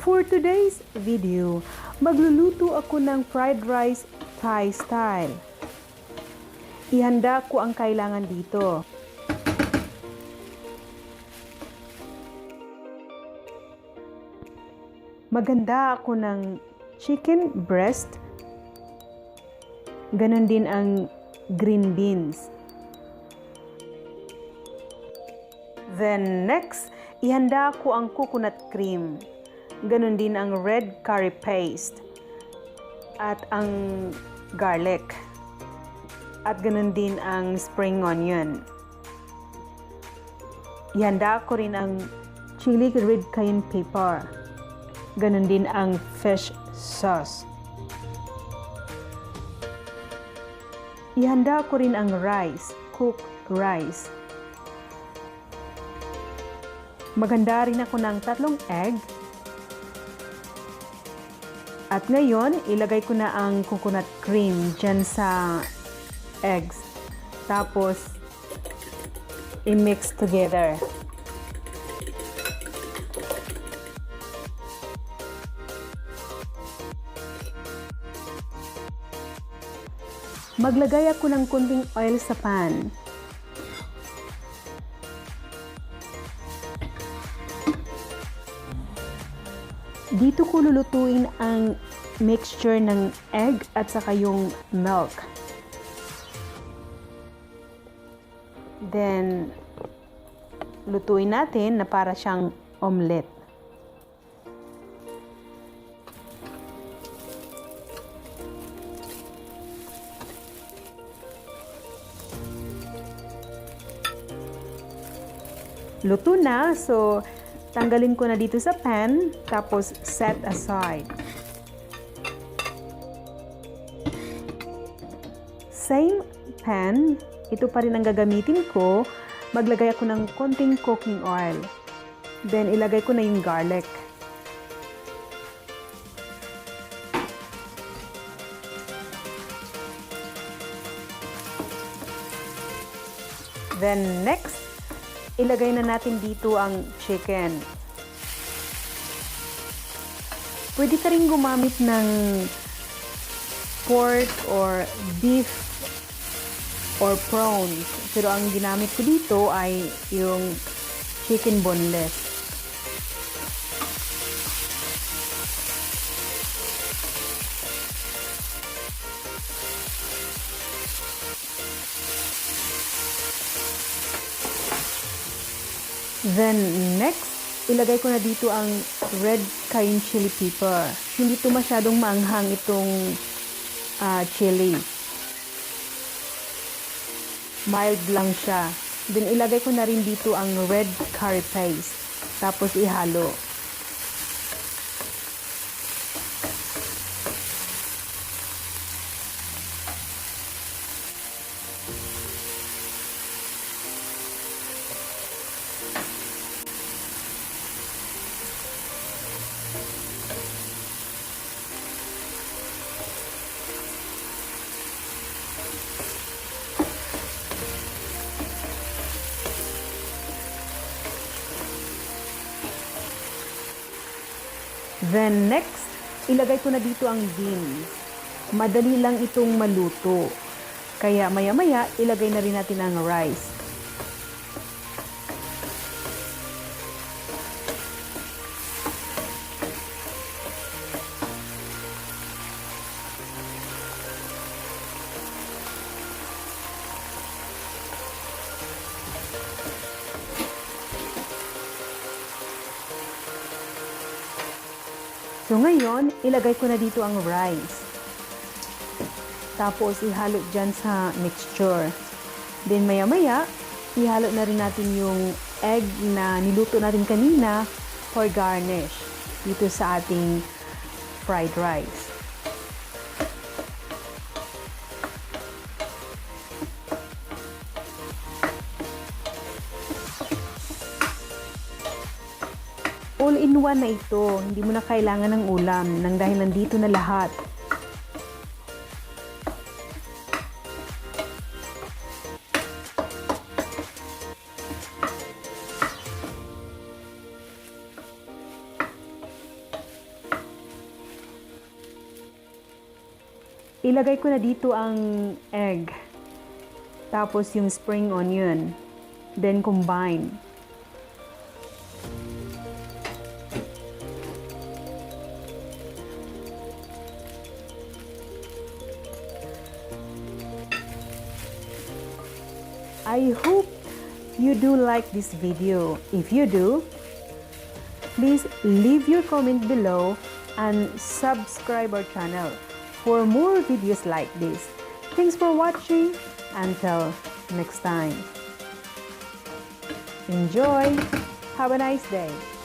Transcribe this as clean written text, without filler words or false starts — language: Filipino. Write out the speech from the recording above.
For today's video, magluluto ako ng fried rice Thai style. Ihanda ko ang kailangan dito. Maganda ako ng chicken breast. Ganon din ang green beans. Then next, ihanda ko ang coconut cream. Ganon din ang red curry paste. At ang garlic. At ganon din ang spring onion. Ihanda ko rin ang chili red cayenne pepper. Ganon din ang fish sauce. Ihanda ko rin ang rice, cooked rice. Maghanda rin ako ng 3 egg. At ngayon, ilagay ko na ang coconut cream dyan sa eggs. Tapos, i-mix together. Maglagay ako ng konting oil sa pan. Dito ko lulutuin ang mixture ng egg at saka yung milk. Then, lutuin natin na para siyang omelette. Luto na, so tanggalin ko na dito sa pan, tapos set aside. Same pan, ito pa rin ang gagamitin ko. Maglagay ako ng konting cooking oil. Then ilagay ko na yung garlic. Then next, ilagay na natin dito ang chicken. Pwede ka rin gumamit ng pork or beef or prawns. Pero ang ginamit ko dito ay yung chicken boneless. Then next, ilagay ko na dito ang red cayenne chili pepper. Hindi ito masyadong maanghang itong chili. Mild lang siya. Then ilagay ko na rin dito ang red curry paste. Tapos ihalo. Then next, ilagay ko na dito ang beans. Madali lang itong maluto. Kaya maya-maya, ilagay na rin natin ang rice. So ngayon, ilagay ko na dito ang rice. Tapos ihalo dyan sa mixture. Then maya-maya, ihalo na rin natin yung egg na niluto natin kanina for garnish dito sa ating fried rice. All-in-one na ito. Hindi mo na kailangan ng ulam nang dahil nandito na lahat. Ilagay ko na dito ang egg. Tapos yung spring onion. Then combine. I hope you do like this video. If you do, please leave your comment below and subscribe our channel for more videos like this. Thanks for watching. Until next time. Enjoy. Have a nice day.